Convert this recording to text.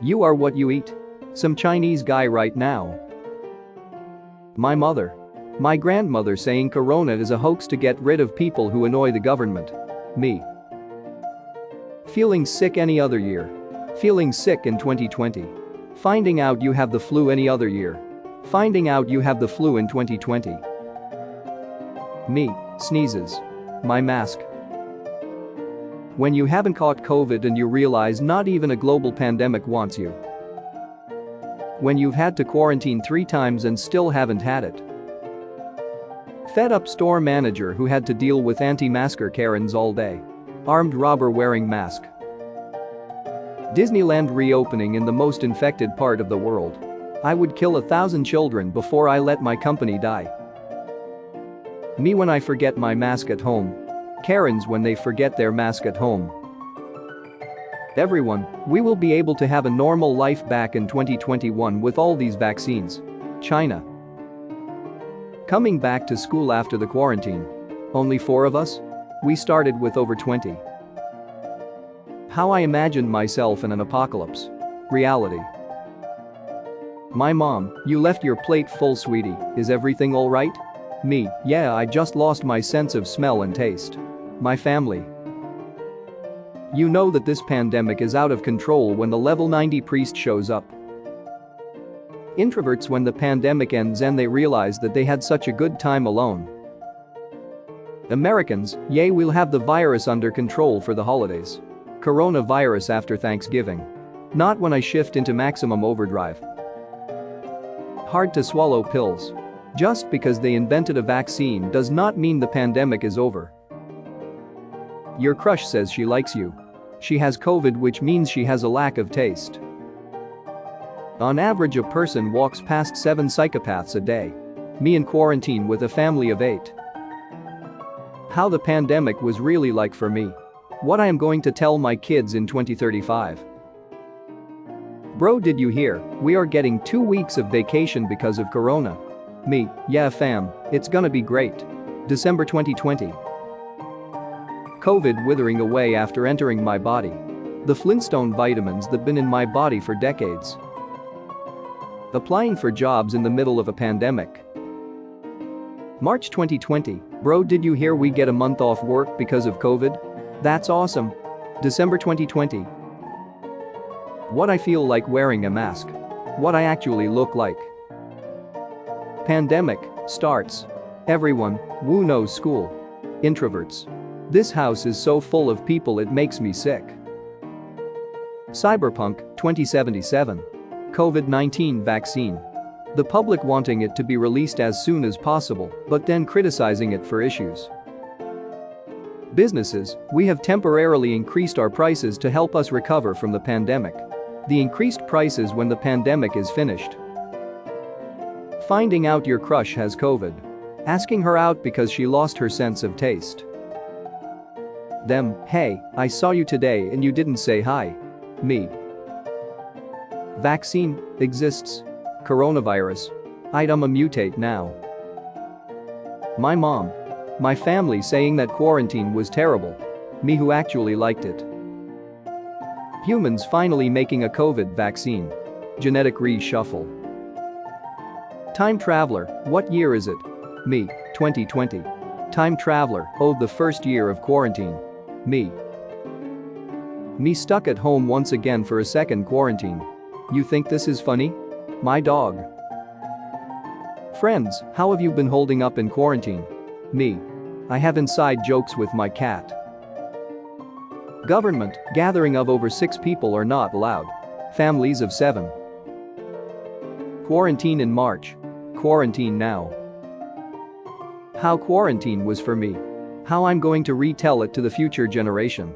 You are what you eat. Some Chinese guy right now. My mother. My grandmother saying corona is a hoax to get rid of people who annoy the government. Me. Feeling sick any other year. Feeling sick in 2020. Finding out you have the flu any other year. Finding out you have the flu in 2020. Me. Sneezes. My mask. When you haven't caught COVID and you realize not even a global pandemic wants you. When you've had to quarantine 3 times and still haven't had it. Fed up store manager who had to deal with anti-masker Karens all day. Armed robber wearing mask. Disneyland reopening in the most infected part of the world. I would kill 1,000 children before I let my company die. Me when I forget my mask at home. Karens when they forget their mask at home. Everyone, we will be able to have a normal life back in 2021 with all these vaccines. China. Coming back to school after the quarantine. Only 4 of us? We started with over 20. How I imagined myself in an apocalypse. Reality. My mom, you left your plate full, sweetie, is everything alright? Me, yeah, I just lost my sense of smell and taste. My family. You know that this pandemic is out of control when the level 90 priest shows up. Introverts when the pandemic ends and they realize that they had such a good time alone. Americans, yay, we'll have the virus under control for the holidays. Coronavirus after Thanksgiving. Not when I shift into maximum overdrive. Hard to swallow pills. Just because they invented a vaccine does not mean the pandemic is over. Your crush says she likes you. She has COVID, which means she has a lack of taste. On average, a person walks past 7 psychopaths a day. Me in quarantine with a family of 8. How the pandemic was really like for me. What I am going to tell my kids in 2035. Bro, did you hear? We are getting 2 weeks of vacation because of corona. Me, yeah fam, it's gonna be great. December 2020. COVID withering away after entering my body. The Flintstone vitamins that been in my body for decades. Applying for jobs in the middle of a pandemic. March 2020, bro, did you hear we get a month off work because of COVID? That's awesome. December 2020. What I feel like wearing a mask. What I actually look like. Pandemic starts. Everyone, woo knows school. Introverts. This house is so full of people it makes me sick. Cyberpunk 2077. COVID-19 vaccine. The public wanting it to be released as soon as possible, but then criticizing it for issues. Businesses, we have temporarily increased our prices to help us recover from the pandemic. The increased prices when the pandemic is finished. Finding out your crush has COVID. Asking her out because she lost her sense of taste. Them, hey, I saw you today and you didn't say hi. Me. Vaccine exists. Coronavirus. I'ma mutate now. My mom. My family saying that quarantine was terrible. Me who actually liked it. Humans finally making a COVID vaccine. Genetic reshuffle. Time traveler, what year is it? Me, 2020. Time traveler, oh, the first year of quarantine. Me. Me stuck at home once again for a second quarantine. You think this is funny? My dog. Friends, how have you been holding up in quarantine? Me. I have inside jokes with my cat. Government, gathering of over 6 people are not allowed. Families of 7. Quarantine in March. Quarantine now. How quarantine was for me. How I'm going to retell it to the future generation.